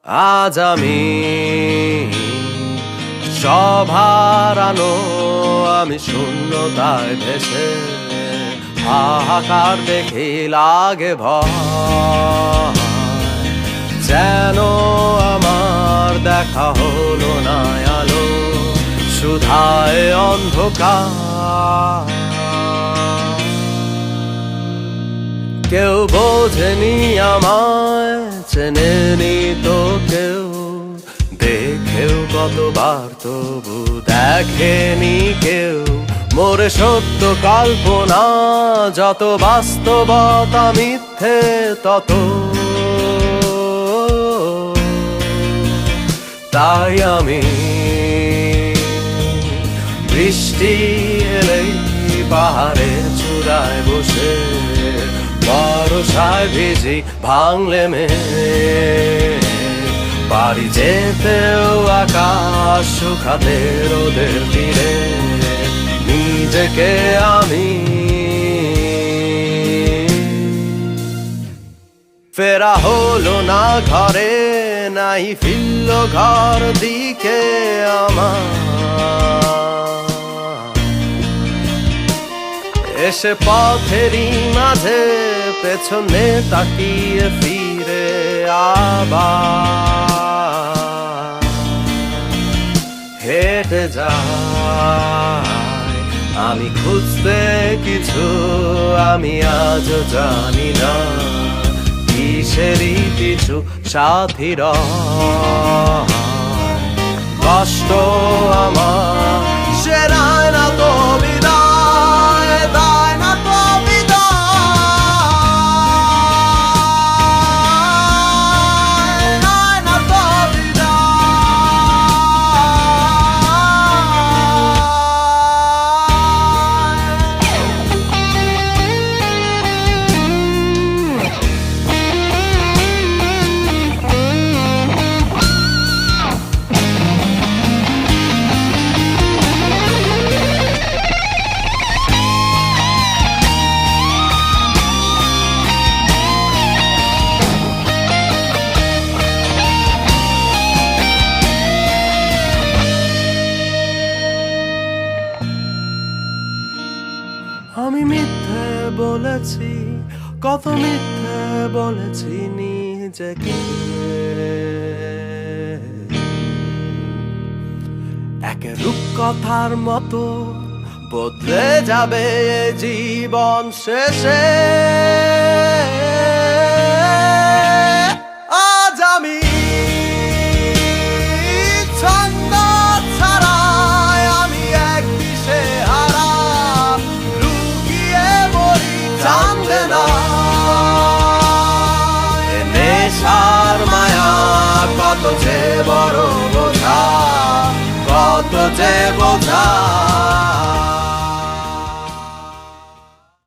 আজ আমি সব হারানো, আমি শূন্যতায় ভেসে হাহাকার দেখি লাগে ভয়। যেন আমার দেখা হলো না আলো, শুধায় অন্ধকার। কেউ বোঝেনি আমায়, চেনেনি তো কেউ, দেখেও কতবার তবু দেখেনি কেউ। মোরে সত্য কল্পনা যত, বাস্তবতা মিথ্যে তত। তাই আমি বৃষ্টি এলেই পাহাড়ে চূড়ায় বসে বর্ষায় ভিজি ভাঙলে বাড়ি যেতেও আকাশ শুকাতে রোদের তীরে নিজেকে আমি। ফেরা হলো না ঘরে, নাই ফিরল ঘর দিকে আমার। এসে পথেরই মাঝে পেছনে তাকিয়ে ফিরে আবার হেঁটে যাই আমি খুঁজতে কিছু, আমি আজও জানি না কিসেরই কিছু সাথীর কষ্ট আমার সেরায় না তো বিদায়, দায় না তো বিদায়, দায় না তো আমি মিথ্যে বলেছি, কত মিথ্যে বলেছি নিজেকে। একে রূপকথার মতো বদলে যাবে জীবন শেষে। আজ আমি ছন্দ ছাড়াই, আমি এক দিশে হারা, জানবে না নেশার মায়া কত যে বড় বোঝা, কত যে বোঝা।